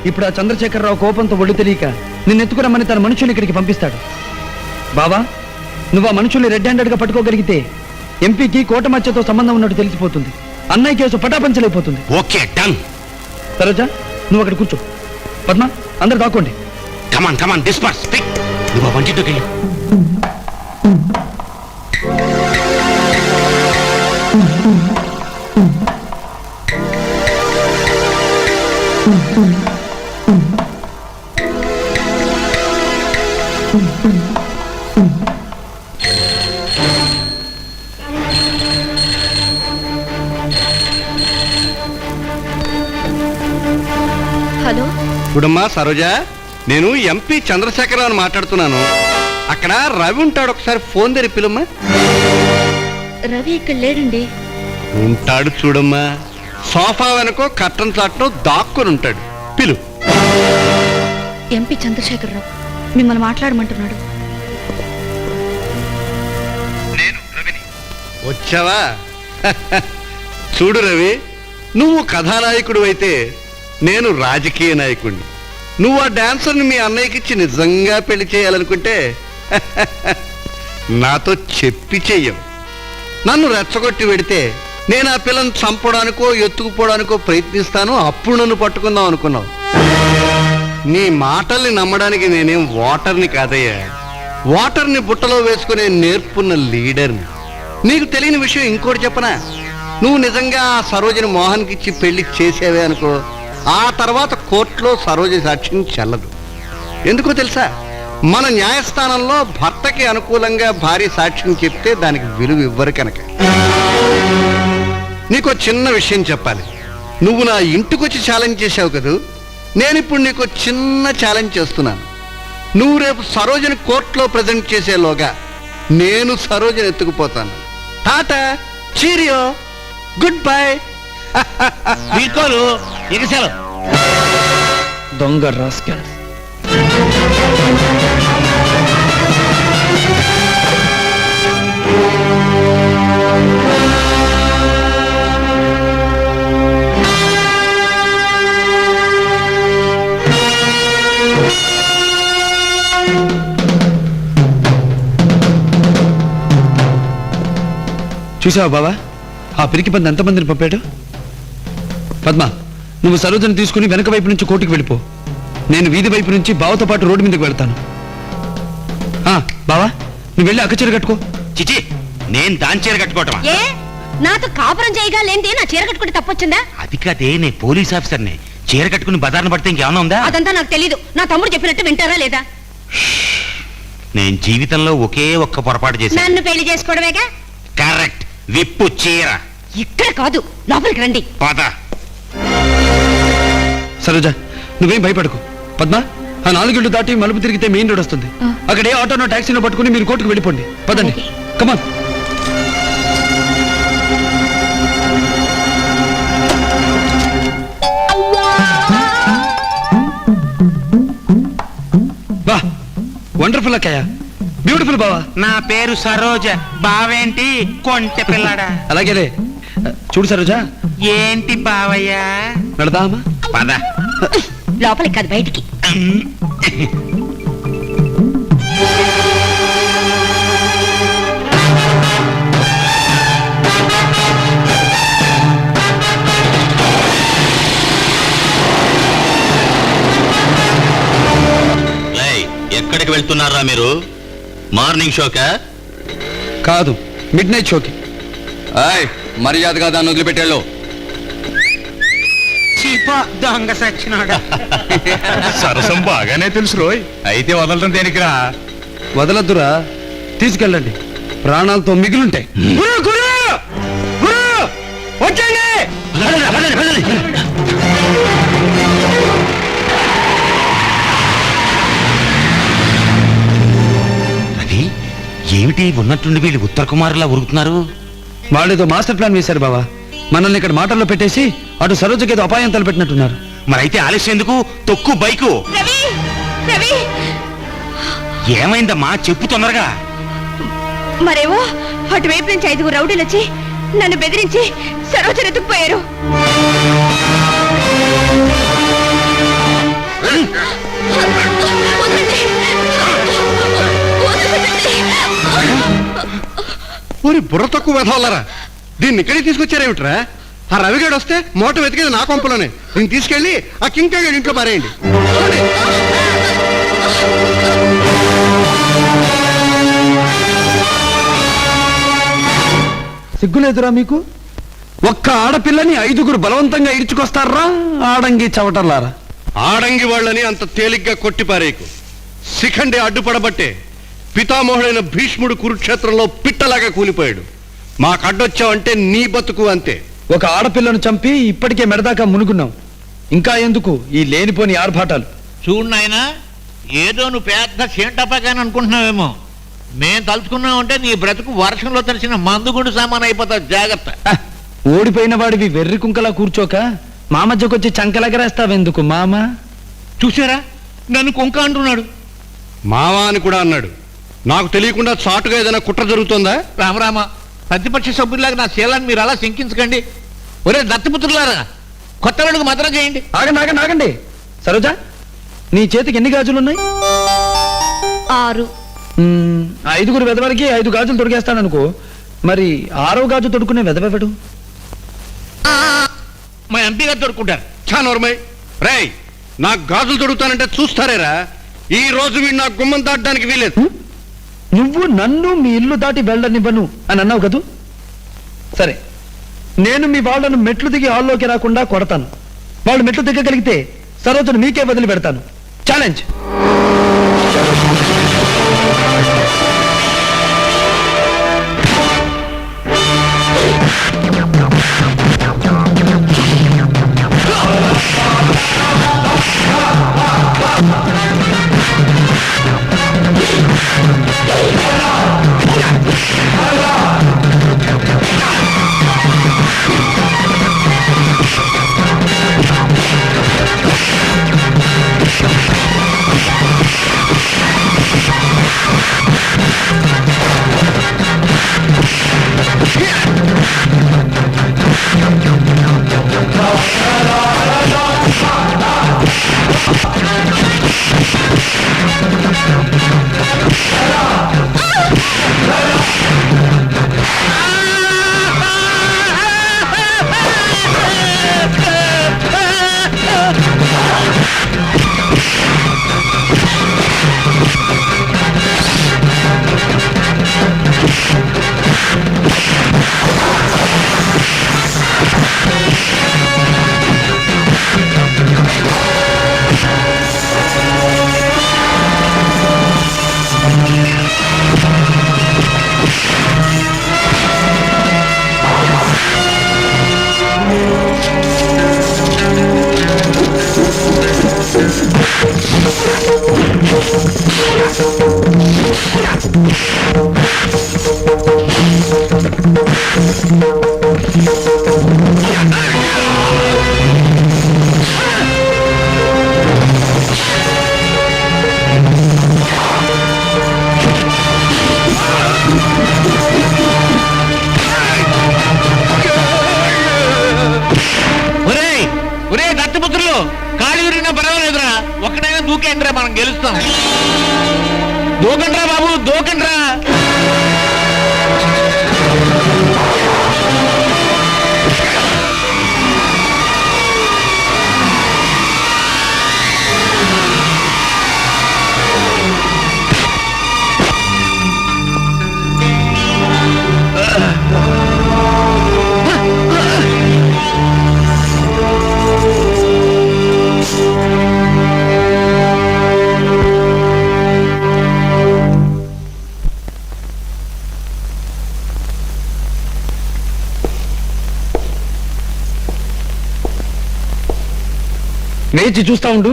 ఇప్పుడు ఆ చంద్రశేఖరరావు కోపంతో ఒళ్ళు తెలియక నిన్నెత్తుకురమ్మని తన మనుషుల్ని ఇక్కడికి పంపిస్తాడు. బావా, నువ్వు ఆ మనుషుల్ని రెడ్ హ్యాండెడ్ గా పట్టుకోగలిగితే ఎంపీకి కోటమచ్చతో సంబంధం ఉన్నట్టు తెలిసిపోతుంది. అన్నయ్య కేసు పటాపంచలైపోతుంది. Okay, done. సరోజా, నువ్వు అక్కడ కూర్చో. పద్మ, అందరు దాక్కోండి. కమాన్ కమాన్, డిస్పర్స్. నువ్వు వంటింట్లోకి వెళ్ళు. హలో, చూడమ్మా సరోజా, నేను ఎంపీ చంద్రశేఖరరావు అని మాట్లాడుతున్నాను. అక్కడ రవి ఉంటాడు, ఒకసారి ఫోన్ తెరి పిలుమ్మా. రవి ఇక్కడ లేడండి. ఉంటాడు చూడమ్మా, సోఫా వెనకో కట్టన్ చాట్లో దాక్కుని ఉంటాడు. పిలు. ఎంపీ చంద్రశేఖరరావు మిమ్మల్ని మాట్లాడమంటున్నాడు. వచ్చావా? చూడు రవి, నువ్వు కథానాయకుడు అయితే నేను రాజకీయ నాయకుడిని. నువ్వు ఆ డాన్సర్ని మీ అన్నయ్యకిచ్చి నిజంగా పెళ్లి చేయాలనుకుంటే నాతో చెప్పి చెయ్యవు. నన్ను రెచ్చగొట్టి పెడితే నేను ఆ పిల్లని చంపడానికో ఎత్తుకుపోవడానికో ప్రయత్నిస్తాను. అప్పుడు నన్ను పట్టుకుందాం అనుకున్నావు. నీ మాటల్ని నమ్మడానికి నేనేం వాటర్ని కాదయ్యా, వాటర్ని బుట్టలో వేసుకునే నేర్పున్న లీడర్ని. నీకు తెలియని విషయం ఇంకోటి చెప్పనా? నువ్వు నిజంగా ఆ సరోజని మోహన్కి ఇచ్చి పెళ్లి చేసేవే అనుకో, ఆ తర్వాత కోర్టులో సరోజ సాక్ష్యం చెల్లదు. ఎందుకో తెలుసా? మన న్యాయస్థానంలో భర్తకి అనుకూలంగా భార్య సాక్ష్యం చెప్తే దానికి విలువ ఇవ్వరు కనుక. నీకో చిన్న విషయం చెప్పాలి. నువ్వు నా ఇంటికొచ్చి ఛాలెంజ్ చేశావు కదూ, నేనిప్పుడు నీకు చిన్న ఛాలెంజ్ చేస్తున్నాను. నువ్వు రేపు సరోజని కోర్టులో ప్రజెంట్ చేసేలోగా నేను సరోజని ఎత్తుకుపోతాను. Ta-ta, cheerio, good bye. వీకోలు ఎగసాలు దొంగ రాస్కెల్. చూసావా బావా, ఆ పిరికి పంది ఎంతమందిని పంపాడు? పద్మ, నువ్వు సరోజను తీసుకుని వెనక వైపు నుంచి కోర్టుకు వెళ్ళిపో. నేను వీధి వైపు నుంచి బావతో పాటు రోడ్డు మీదకి వెళ్తాను. బావా, నువ్వు వెళ్ళి అక్క చీర కట్టుకో. చిచి, నేను దాని చీర కట్టుకోవటమా? ఏ, నాతో కాపురం చేయగా లేంటే నా చీర కట్టుకుంటే తప్పొచ్చిందా? అది కాదే, నేను పోలీస్ ఆఫీసర్ని. చీర కట్టుకుని బదారణ పడితే ఇంకేమన్నా ఉందా? అదంతా నాకు తెలీదు. నా తమ్ముడు చెప్పినట్టు వింటారా లేదా? నేను జీవితంలో ఒకే ఒక్క పొరపాటు చేశాను. నన్ను పెళ్లి చేసుకోవడమేగా? కరెక్ట్. విప్పు చీర ఇక్కడ కాదు, లోపలికి రండి. పద. సరోజ, నువ్వేం భయపడకు. పద్మ, ఆ 4 ఇళ్ళు దాటి మలుపు తిరిగితే మెయిన్ రోడ్ వస్తుంది. అక్కడ ఏ ఆటోనో టాక్సీనో పట్టుకుని మీరు కోర్టుకు వెళ్ళిపోండి. పదండి, కమాన్. బా, వండర్ఫుల్ అక్కయ్య, బ్యూటిఫుల్ బావా. నా పేరు సరోజ. బావేంటి కొంటె పిల్లడా? అలాగేలే. చూడు సరోజ, ఏంటి బావయ్యా? వెళదామా? పద. లోపలికి కాదు, బయటికి. ఎక్కడికి వెళ్తున్నారా మీరు? మార్నింగ్ షోకా? కాదు, మిడ్ నైట్ షోకి. మర్యాదగా దాన్ని వదిలిపెట్టాళ్ళు. దొంగ సచ్చినాడా? సరసం బాగానే తెలుసు రోయ్. అయితే వదలటం దేనికిరా? వదలద్దురా, తీసుకెళ్ళండి. ప్రాణాలతో మిగిలుంటాయి. రవి, ఏమిటి ఉన్నట్టుండి వీళ్ళు ఉత్తర కుమారులా ఉరుకుతున్నారు? వాళ్ళేదో మాస్టర్ ప్లాన్ వేశారు బావా. మనల్ని ఇక్కడ మాటల్లో పెట్టేసి అటు సరోజకేదో అపాయం తలపెట్టినట్టున్నారు. మరైతే ఆలస్యం ఎందుకు? తొక్కు బైకు. ఏమైందమ్మా, చెప్పు తొందరగా. మరేమో అటువైపు నుంచి 5 రౌడీలు వచ్చి నన్ను బెదిరించి సరోజను ఎత్తుకుపోయారు. ఓరి బుర్ర తక్కువ వెధవలరా, దీన్ని ఇక్కడికి తీసుకొచ్చారేమిట్రా? ఆ రవిగాడు వస్తే మూట వెతికేది నా కొంపలోనే. దీన్ని తీసుకెళ్ళి ఆ కింకాగాడి ఇంట్లో పారేయండి. సిగ్గులేదురా మీకు? ఒక్క ఆడపిల్లని 5గురు బలవంతంగా ఇడ్చుకొస్తారా ఆడంగి చవటర్లారా? ఆడంగి వాళ్ళని అంత తేలిగ్గా కొట్టిపారేకు. శిఖండి అడ్డుపడబట్టే పితామహుడైన భీష్ముడు కురుక్షేత్రంలో పిట్టలాగా కూలిపోయాడు. మాకడ్డొచ్చావంటే నీ బతుకు అంతే. ఒక ఆడపిల్లను చంపి ఇప్పటికే మెడదాకా మునుగున్నాం. ఇంకా ఎందుకు ఈ లేనిపోని ఆర్భాటాలు? చూడు నాయనా, ఏదో నువ్వు పెద్ద చీంటపాకాని అనుకుంటున్నావేమో. మేం తలుచుకున్నామంటే నీ బ్రతుకు వర్షంలో తడిసిన మందుగుండు సామాన్ అయిపోతావు. జాగ్రత్త. ఓడిపోయిన వాడివి వెర్రి కుంకలా కూర్చోక మా మధ్యకొచ్చి చంకలగరేస్తావెందుకు మామ? చూసారా, నన్ను కుంక అంటున్నాడు. మావా అని కూడా అన్నాడు. నాకు తెలియకుండా చాటుగా ఏదైనా కుట్ర జరుగుతుందా? రామరామ, ప్రతిపక్ష సభ్యులాగా నా శీలాన్ని మీరు అలా శంకించకండి. ఒరే దత్తపుత్రులారా, కొత్త వాడికి మద్రం చేయండి. ఆగండి ఆగండి ఆగండి. సరోజా, నీ చేతికి ఎన్ని గాజులున్నాయి? 6. 5గురు వెదవలకి 5 గాజులు తొడిగేస్తాననుకో. మరి 6వ గాజు తొడుక్కునే వెదవెవడు? మా ఎంపీ గారు దొరుకుంటారు. చానోర్మై రేయ్, నాకు గాజులు తొడుగుతానంటే చూస్తారేరా? ఈ రోజు వీడు నాకు గుమ్మం దాటడానికి వీలేదు. నువ్వు నన్ను మీ ఇల్లు దాటి వెళ్ళనివ్వను అని అన్నావు కదూ? సరే, నేను మీ వాళ్ళను మెట్లు దిగి హాల్లోకి రాకుండా కొడతాను. వాళ్ళు మెట్లు దిగగలిగితే సరోజను మీకే వదిలి పెడతాను. ఛాలెంజ్. దూకేండ్రా, మనం గెలుస్తాం. దూకండ్రా బాబు, దూకండ్రా. వేచి చూస్తా ఉండు.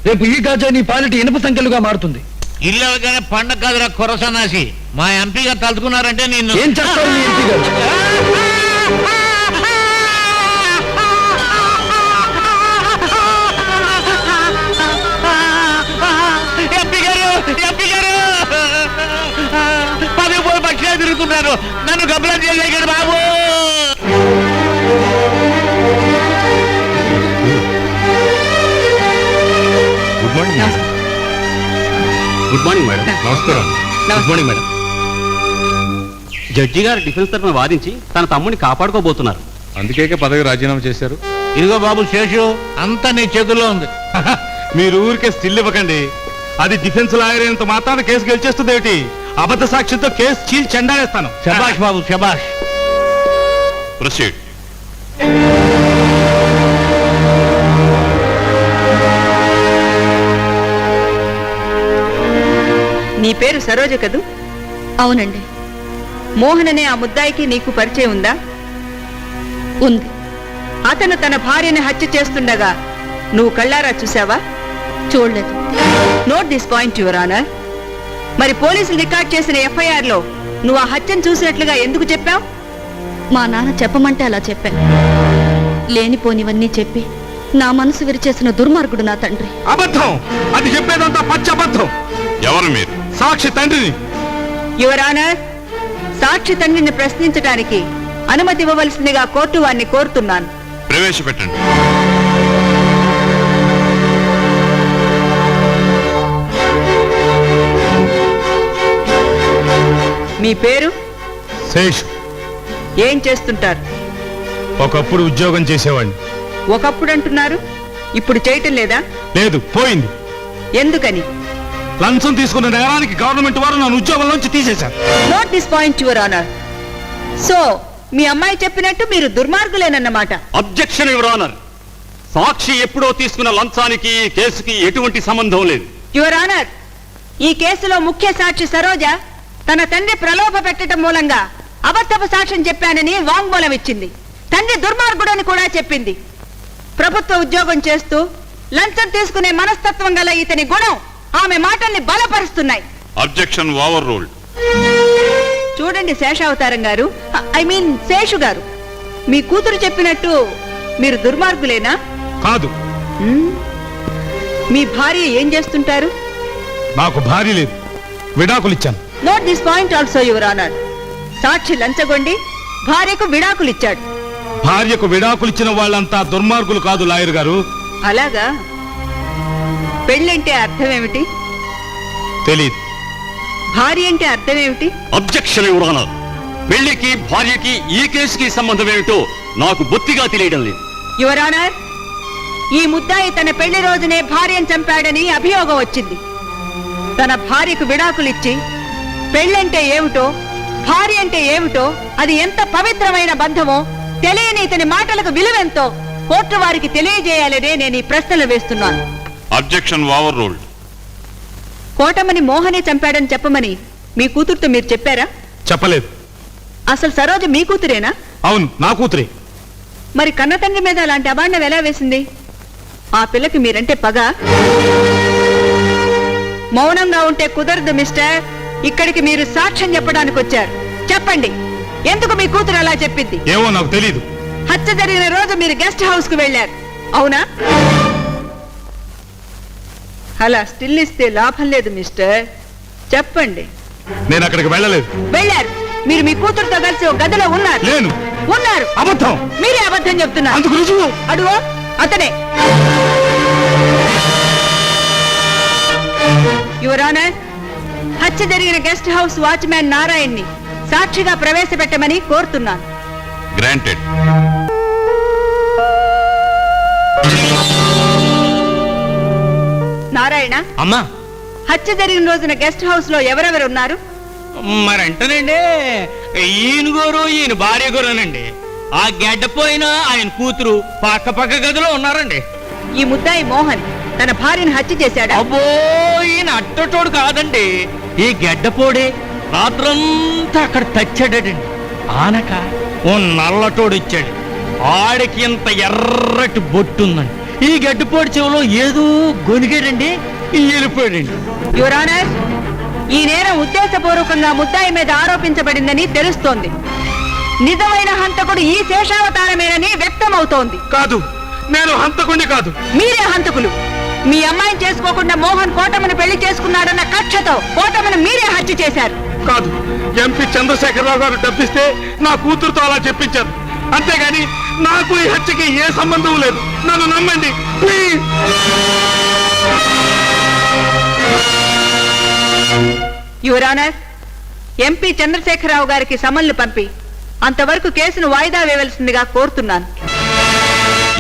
రేపు ఈ గాజా నీ పాలిటి ఇనుప సంఖ్యలుగా మారుతుంది. ఇల్లు అవగానే పండగ కాదురా కొరసనాసి. మా ఎంపీ గారు తలుచుకున్నారంటే నేను ఏం చేస్తారు మీ ఎంపీ గారు? పది పోయి పక్షాలు తిరుగుతున్నారు. నన్ను గబ్బలం చేయలేడు బాబు. Good morning madam. నమస్కారం. Good morning madam. జడ్జి గారు డిఫెన్స్ తరఫున వాదించి తన తమ్ముడిని కాపాడుకోబోతున్నారు. అందుకే పదవి రాజీనామా చేశారు. ఇదిగో బాబు శేషు, అంతా నీ చేతుల్లో ఉంది. మీరు ఊరికే స్టిల్ ఇవ్వకండి. అది డిఫెన్స్ లాయర్ అయినంత మాత్రాన కేసు గెలిచేస్తుంది ఏమిటి? అబద్ధ సాక్ష్యంతో కేసు చీల్ చెండాలేస్తాను. శబాష్ బాబు శబాష్. ప్రొసీడ్. నీ పేరు సరోజ కదూ? అవునండి. మోహన్ అనే ఆ ముద్దాయికి నీకు పరిచయం ఉందా? ఉంది. అతను తన భార్యని హత్య చేస్తుండగా నువ్వు కళ్ళారా చూసావా? చూడలేదు. Note this point your honour. మరి పోలీసులు రికార్డ్ చేసిన ఎఫ్ఐఆర్ లో నువ్వు ఆ హత్యను చూసినట్లుగా ఎందుకు చెప్పావు? మా నాన్న చెప్పమంటే అలా చెప్పాను. లేనిపోనివన్నీ చెప్పి నా మనసు విరిచేసిన దుర్మార్గుడు నా తండ్రి. అబద్ధం! అది చెప్పేదంతా పచ్చి అబద్ధం. ఎవరు మీరు? సాక్షి తండ్రిని. యువర్ ఆనర్, సాక్షి తండ్రిని ప్రశ్నించడానికి అనుమతి ఇవ్వవలసిందిగా కోర్టు వారిని కోరుతున్నాను. ప్రవేశపెట్టండి. మీ పేరు? శేష్. ఏం చేస్తుంటారు? ఒకప్పుడు ఉద్యోగం చేసేవాడిని. ఒకప్పుడు అంటున్నారు, ఇప్పుడు చేయటం లేదా? లేదు, పోయింది. ఎందుకని? లంచం తీసుకున్న నేరానికి గవర్నమెంట్ వారు నన్ను ఉద్యోగం నుంచి తీసేశారు. Note this point your honour. So మీ అమ్మాయి చెప్పినట్టు మీరు దుర్మార్గులేనన్నమాట. Objection your honour. సాక్షి ఎప్పుడో తీసుకున్న లంచానికి ఈ కేసుకి ఎటువంటి సంబంధం లేదు. యువర్ ఆనర్, ఈ కేసులో ముఖ్య సాక్షి సరోజ తన తండ్రి ప్రలోభ పెట్టడం మూలంగా అబద్ధపు సాక్ష్యం చెప్పానని వాంగ్మూలం ఇచ్చింది. తండ్రి దుర్మార్గుడని కూడా చెప్పింది. ప్రభుత్వ ఉద్యోగం చేస్తూ లంచం తీసుకునే మనస్తత్వం గల ఇతని గుణం ఆమె మాటల్ని బలపరుస్తున్నాయి. Objection over ruled. చూడండి శేషావతారం గారు, ఐ మీన్ శేషు గారు, మీ కూతురు చెప్పినట్టు మీరు దుర్మార్గులేనా? కాదు. మీ భార్య ఏం చేస్తుంటారు? నాకు భార్య లేదు, విడాకులు ఇచ్చాను. Note this point also your honour. సాక్షి లంచగొండి భార్యకు విడాకులు ఇచ్చాడు. భార్యకు విడాకులు ఇచ్చిన వాళ్ళంతా దుర్మార్గులు కాదు లాయర్ గారు. అలాగా? పెళ్ళంటే అర్థం ఏమిటి? తెలీదు. భార్య అంటే అర్థం ఏమిటి? Objection your honour. పెళ్లికి భార్యకి ఈ కేసుకి సంబంధం ఏమిటో నాకు బొత్తిగా తెలియడం లేదు. యువర్ ఆనర్, ఈ ముద్దాయి తన పెళ్లి రోజునే భార్యను చంపాడని అభియోగం వచ్చింది. తన భార్యకు విడాకులిచ్చి పెళ్ళంటే ఏమిటో, భార్య అంటే ఏమిటో, అది ఎంత పవిత్రమైన బంధమో తెలియని ఇతని మాటలకు విలువెంతో కోర్టు వారికి తెలియజేయాలనే నేను ఈ ప్రశ్నలు వేస్తున్నాను. Objection overruled. కోటమని మోహనే చంపాడని చెప్పమని మీ కూతురుతో మీరు చెప్పారా? చెప్పలేదు. అసలు సరోజ మీ కూతురేనా? అవును, నా కూతురే. మరి కన్న తండ్రి మీద అలాంటి అబాండం ఎలా వేసింది? ఆ పిల్లకి మీరంటే పగ? మౌనంగా ఉంటే కుదరదు మిస్టర్. ఇక్కడికి మీరు సాక్ష్యం చెప్పడానికి వచ్చారు. చెప్పండి, ఎందుకు మీ కూతురు అలా చెప్పింది? ఏమో నాకు తెలీదు. హత్య జరిగిన రోజు మీరు గెస్ట్ హౌస్ కు వెళ్ళారు, అవునా? అలా స్టిల్ ఇస్తే లాభం లేదు మిస్టర్. చెప్పండి. నేను అక్కడికి వెళ్ళలేదు. వెళ్ళారు. మీరు మీ కూతురుతో కలిసి ఒక గదిలో ఉన్నారు. లేను. ఉన్నారు. అబద్ధం. మీరే అబద్ధం చెప్తున్నారు. అందుకు రుజువు. అడుగో అతనే. యువర్ ఆనర్, హత్య జరిగిన గెస్ట్ హౌస్ వాచ్మ్యాన్ నారాయణ్ని సాక్షిగా ప్రవేశపెట్టమని కోరుతున్నాను. గ్రాంటెడ్. నారాయణ, అమ్మా, హత్య జరిగిన రోజున గెస్ట్ హౌస్ లో ఎవరెవరు ఉన్నారు? మరంటేనండి ఈయన గోరు ఈయన భార్య గోరునండి. ఆ గెడ్డపోయిన ఆయన కూతురు పక్క పక్క గదిలో ఉన్నారండి. ఈ ముద్దాయి మోహన్ తన భార్యను హత్య చేశాడా? అబ్బో, ఈయన అట్టటోడు కాదండి. ఈ గెడ్డపోడే రాత్రంతా అక్కడ తచ్చాడండి. ఆనక ఓ నల్లటోడు ఇచ్చాడు. ఆడికి ఇంత ఎర్రటి బొట్టుందండి. ఈ గడ్డిపోడి చెవిలో ఏదో గొనిగాడండి, వెళ్ళిపోయాడండి. యువర్ ఆనర్, ఈ నేరం ఉద్దేశపూర్వకంగా ముద్దాయి మీద ఆరోపించబడిందని తెలుస్తోంది. నిజమైన హంతకుడు ఈ శేషావతారమేనని వ్యక్తమవుతోంది. కాదు, నేను హంతకుణ్ణి కాదు. మీరే హంతకులు. మీ అమ్మాయిని చేసుకోకుండా మోహన్ కోటమని పెళ్లి చేసుకున్నాడన్న కక్షతో కోటమని మీరే హత్య చేశారు. కాదు, ఎంపీ చంద్రశేఖరరావు గారు డబ్బిస్తే నా కూతురుతో అలా చెప్పించారు. అంతేగాని నాకు ఈ హత్యకి ఏ సంబంధం లేదు. నన్ను నమ్మండి please. Your honour, MP Chandrasekhara Rao గారికి సమన్లు పంపి అంతవరకు కేసును వాయిదా వేయవలసిందిగా కోరుతున్నాను.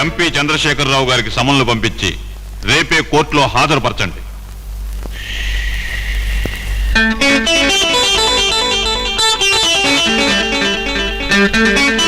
ఎంపీ చంద్రశేఖరరావు గారికి సమన్లు పంపించి రేపే కోర్టులో హాజరుపరచండి. Thank you.